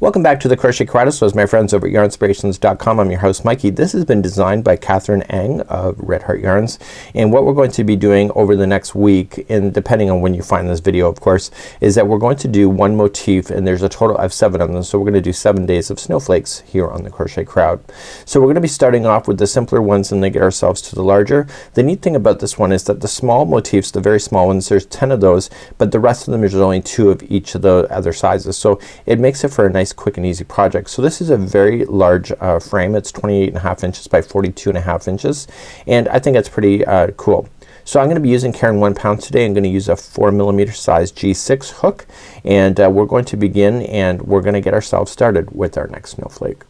Welcome back to the Crochet Karate, my friends over at Yarnspirations.com. I'm your host Mikey. This has been designed by Catherine Ang of Red Heart Yarns, and what we're going to be doing over the next week, and depending on when you find this video of course, is that we're going to do one motif, and there's a total of 7 of them, so we're gonna do 7 days of snowflakes here on the Crochet Crowd. So we're gonna be starting off with the simpler ones and then get ourselves to the larger. The neat thing about this one is that the small motifs, the very small ones, there's 10 of those, but the rest of them, there's only 2 of each of the other sizes, so it makes it for a nice quick and easy project. So this is a very large frame. It's 28.5 inches by 42.5 inches, and I think it's pretty cool. So I'm gonna be using Caron 1 pound today. I'm gonna use a 4mm size G6 hook, and we're going to begin and we're gonna get ourselves started with our next snowflake.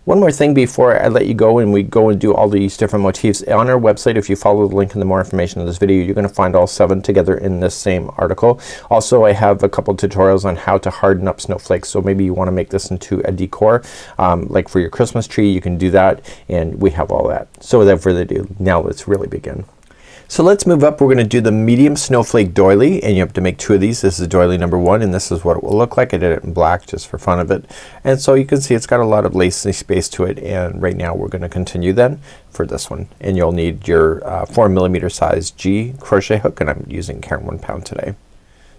One more thing before I let you go and we go and do all these different motifs. On our website, if you follow the link in the more information in this video, you're gonna find all 7 together in this same article. Also I have a couple tutorials on how to harden up snowflakes, so maybe you wanna make this into a decor like for your Christmas tree. You can do that, and we have all that. So without further ado, now let's really begin. So let's move up. We're gonna do the medium snowflake doily, and you have to make 2 of these. This is doily number 1, and this is what it will look like. I did it in black just for fun of it, and so you can see it's got a lot of lacy space to it, and right now we're gonna continue then for this one, and you'll need your 4mm size G crochet hook, and I'm using Caron 1 pound today.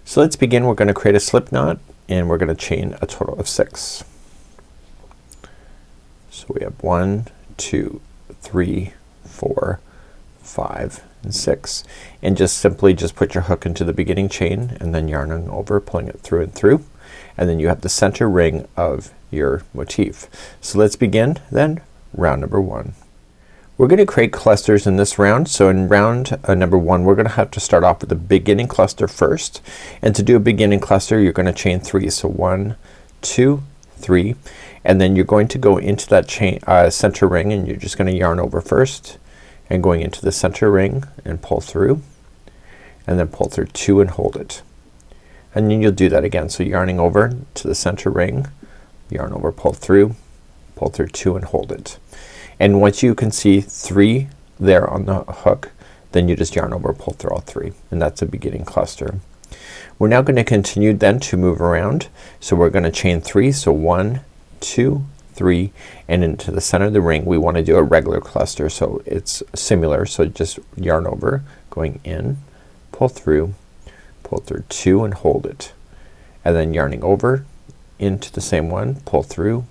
So let's begin. We're gonna create a slip knot, and we're gonna chain a total of 6. So we have 1, 2, 3, 4, 5, and 6, and just simply just put your hook into the beginning chain and then yarning over, pulling it through and through, and then you have the center ring of your motif. So let's begin then round number 1. We're gonna create clusters in this round. So in round number 1, we're gonna have to start off with the beginning cluster first, and to do a beginning cluster you're gonna chain 3. So 1, 2, 3, and then you're going to go into that chain center ring, and you're just gonna yarn over first and going into the center ring and pull through, and then pull through 2 and hold it, and then you'll do that again. So yarning over to the center ring, yarn over, pull through 2 and hold it, and once you can see 3 there on the hook, then you just yarn over, pull through all 3, and that's a beginning cluster. We're now gonna continue then to move around. So we're gonna chain 3. So 1, 2, 3, and into the center of the ring we want to do a regular cluster, so it's similar. So just yarn over, going in, pull through 2 and hold it, and then yarning over into the same one, pull through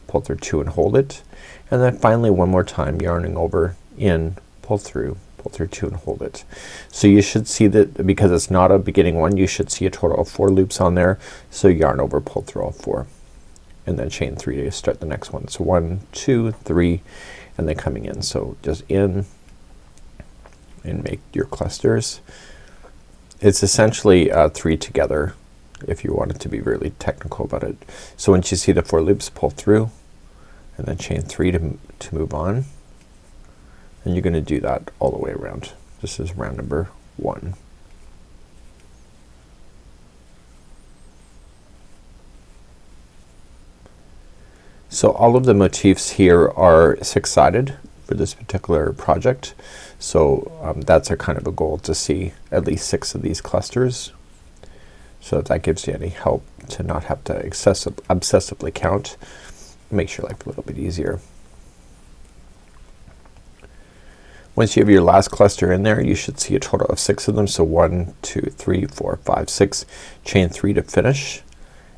2 and hold it, and then finally one more time yarning over, in, pull through 2 and hold it. So you should see that because it's not a beginning one, you should see a total of 4 loops on there. So yarn over, pull through all 4, and then chain 3 to start the next one. So 1, 2, 3, and then coming in. So just in and make your clusters. It's essentially 3 together if you want it to be really technical about it. So once you see the 4 loops, pull through and then chain 3 to move on, and you're gonna do that all the way around. This is round number 1. So all of the motifs here are 6-sided for this particular project. So that's a kind of a goal to see at least 6 of these clusters. So if that gives you any help to not have to obsessively count, makes your life a little bit easier. Once you have your last cluster in there, you should see a total of 6 of them. So 1, 2, 3, 4, 5, 6. Chain 3 to finish,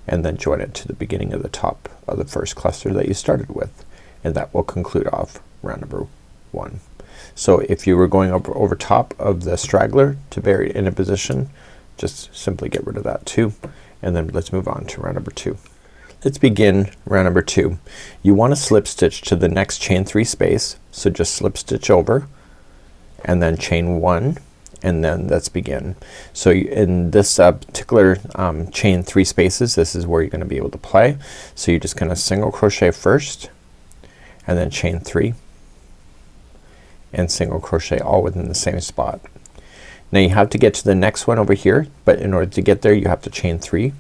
and then join it to the beginning of the top of the first cluster that you started with, and that will conclude off round number 1. So if you were going over top of the straggler to bury it in a position, just simply get rid of that too, and then let's move on to round number 2. Let's begin round number 2. You want to slip stitch to the next chain 3 space, so just slip stitch over and then chain 1, and then let's begin. So in this particular chain 3 spaces, this is where you're gonna be able to play. So you're just gonna single crochet first, and then chain 3 and single crochet all within the same spot. Now you have to get to the next one over here, but in order to get there you have to chain 3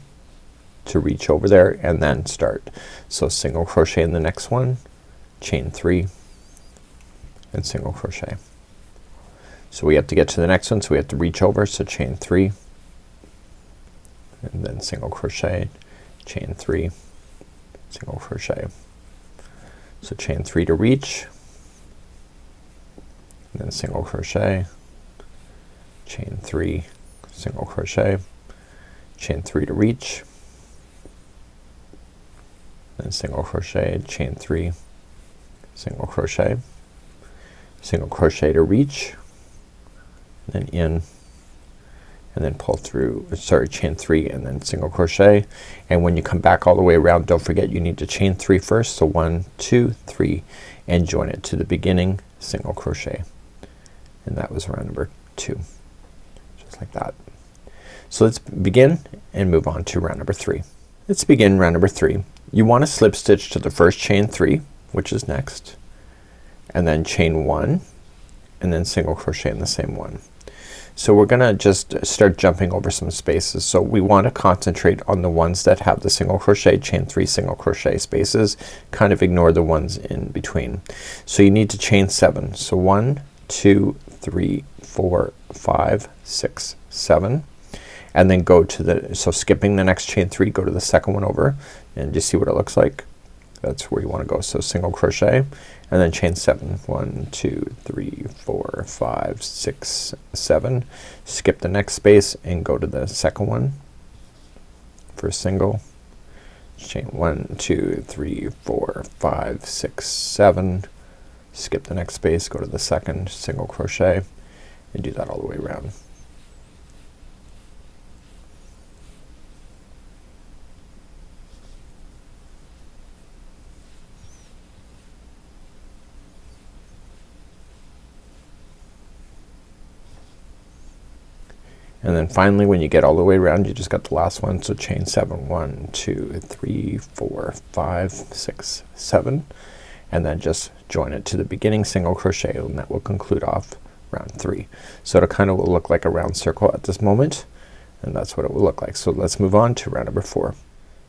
to reach over there and then start. So single crochet in the next one, chain 3 and single crochet. So we have to get to the next one, so we have to reach over, so chain 3 and then single crochet, chain 3 single crochet. So chain 3 to reach, and then single crochet, chain 3, single crochet, chain 3 to reach, then single crochet, chain 3, single crochet, single crochet to reach, then in, and then pull through, sorry, chain 3 and then single crochet. And when you come back all the way around, don't forget you need to chain 3 first. So 1, 2, 3 and join it to the beginning, single crochet, and that was round number 2, just like that. So let's begin and move on to round number 3. Let's begin round number 3. You want to slip stitch to the first chain 3, which is next, and then chain 1 and then single crochet in the same one. So we're gonna just start jumping over some spaces. So we want to concentrate on the ones that have the single crochet, chain 3 single crochet spaces, kind of ignore the ones in between. So you need to chain 7. So 1, 2, 3, 4, 5, 6, 7, and then go to the, so skipping the next chain 3, go to the second one over, and you see what it looks like. That's where you want to go. So single crochet and then chain 7. 1, 2, 3, 4, 5, 6, 7. Skip the next space and go to the second one for a single. Chain 1, 2, 3, 4, 5, 6, 7. Skip the next space, go to the second, single crochet, and do that all the way around. And then finally when you get all the way around, you just got the last one. So chain 7, 1, 2, 3, 4, 5, 6, 7, and then just join it to the beginning, single crochet, and that will conclude off round 3. So it kind of will look like a round circle at this moment, and that's what it will look like. So let's move on to round number 4.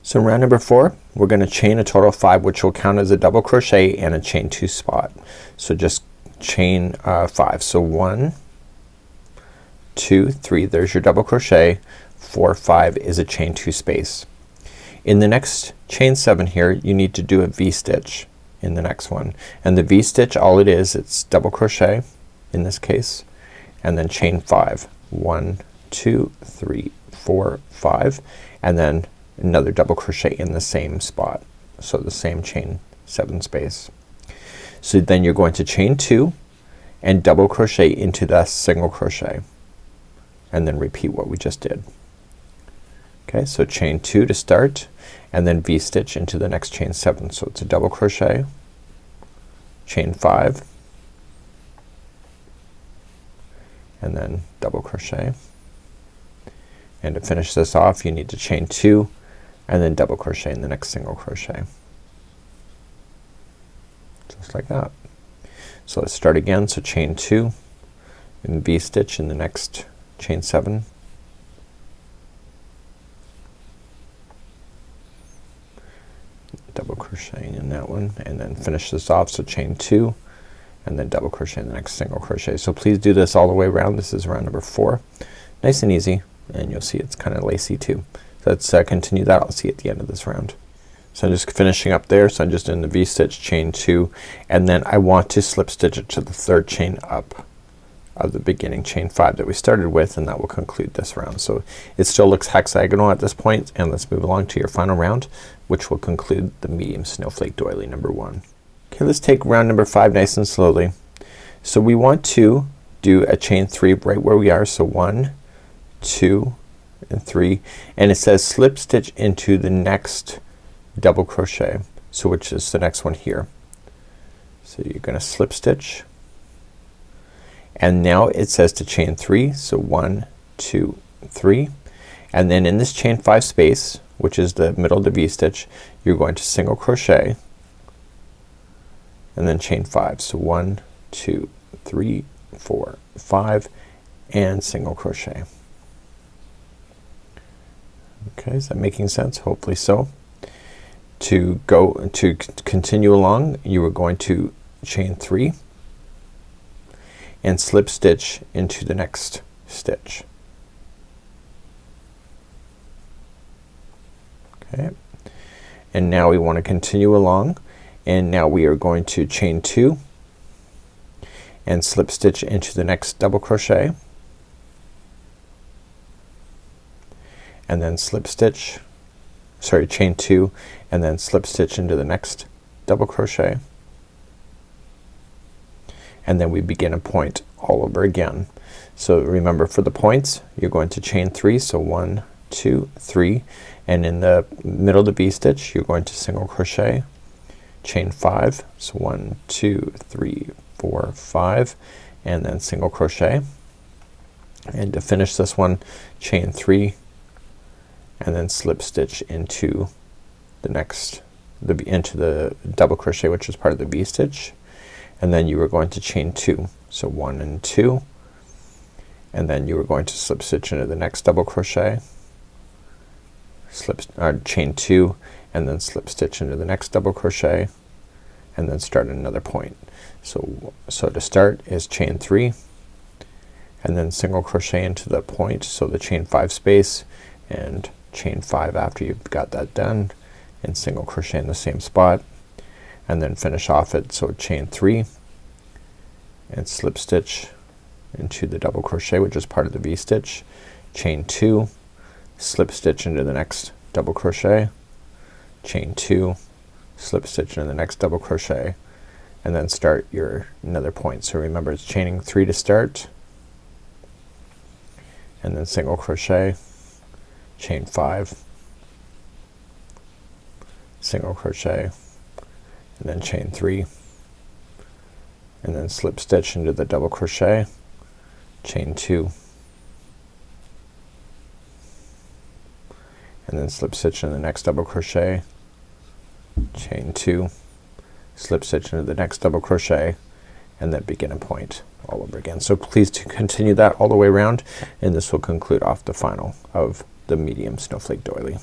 So in round number 4 we're gonna chain a total of 5, which will count as a double crochet and a chain 2 spot. So just chain 5. So 1, 2, 3, there's your double crochet. 4, 5 is a chain 2 space. In the next chain 7 here you need to do a V-stitch in the next one, and the V-stitch, all it is, it's double crochet in this case, and then chain 5. 1, 2, 3, 4, 5, and then another double crochet in the same spot, so the same chain 7 space. So then you're going to chain 2 and double crochet into the single crochet, and then repeat what we just did. Okay, so chain 2 to start, and then V-stitch into the next chain 7. So it's a double crochet, chain 5, and then double crochet. And to finish this off you need to chain 2 and then double crochet in the next single crochet. Just like that. So let's start again. So chain 2 and V-stitch in the next chain 7, double crochet in that one, and then finish this off. So chain 2 and then double crochet in the next single crochet. So please do this all the way around. This is round number 4. Nice and easy, and you'll see it's kind of lacy too. So let's continue that. I'll see at the end of this round. So I'm just finishing up there. So I'm just in the V-stitch, chain 2, and then I want to slip stitch it to the third chain up of the beginning chain 5 that we started with, and that will conclude this round. So it still looks hexagonal at this point, and let's move along to your final round, which will conclude the medium snowflake doily number 1. Okay, let's take round number 5 nice and slowly. So we want to do a chain 3 right where we are. So 1, 2 and 3, and it says slip stitch into the next double crochet, so which is the next one here. So you're gonna slip stitch, and now it says to chain 3. So 1, 2, 3, and then in this chain 5 space, which is the middle of the V-stitch, you're going to single crochet and then chain 5. So 1, 2, 3, 4, 5, and single crochet. Okay, is that making sense? Hopefully so. To continue along, you are going to chain 3 and slip stitch into the next stitch. Okay, and now we want to continue along, and now we are going to chain 2 and slip stitch into the next double crochet, and then slip stitch, sorry, chain 2 and then slip stitch into the next double crochet, and then we begin a point all over again. So remember, for the points you're going to chain 3, so 1, 2, 3, and in the middle of the V-stitch you're going to single crochet, chain 5, so 1, 2, 3, 4, 5, and then single crochet, and to finish this one chain 3 and then slip stitch into the next into the double crochet which is part of the V-stitch, and then you are going to chain 2, so 1 and 2, and then you are going to slip stitch into the next double crochet, chain 2 and then slip stitch into the next double crochet, and then start another point. So to start is chain 3 and then single crochet into the point, so the chain 5 space, and chain 5 after you've got that done, and single crochet in the same spot, and then finish off it, so chain 3 and slip stitch into the double crochet which is part of the V-stitch, chain 2, slip stitch into the next double crochet, chain 2, slip stitch into the next double crochet, and then start your another point. So remember, it's chaining 3 to start, and then single crochet, chain 5, single crochet, and then chain 3, and then slip stitch into the double crochet, chain 2, and then slip stitch in the next double crochet, chain 2, slip stitch into the next double crochet, and then begin a point all over again. So please to continue that all the way around, and this will conclude off the final of the medium snowflake doily.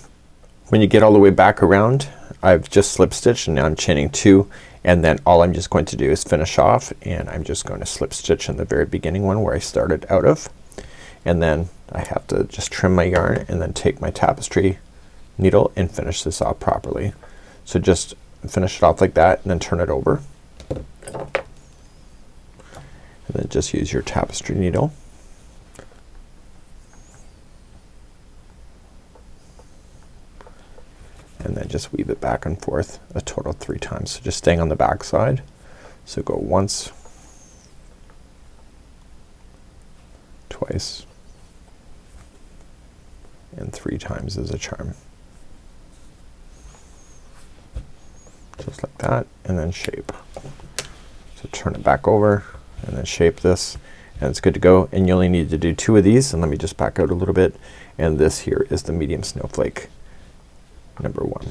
When you get all the way back around, I've just slip stitched and now I'm chaining 2, and then all I'm just going to do is finish off, and I'm just going to slip stitch in the very beginning one where I started out of, and then I have to just trim my yarn and then take my tapestry needle and finish this off properly. So just finish it off like that and then turn it over, and then just use your tapestry needle and then just weave it back and forth a total of 3 times. So just staying on the back side. So go once, twice, and 3 times as a charm. Just like that, and then shape. So turn it back over and then shape this, and it's good to go. And you only need to do 2 of these, and let me just back out a little bit, and this here is the medium snowflake number 1.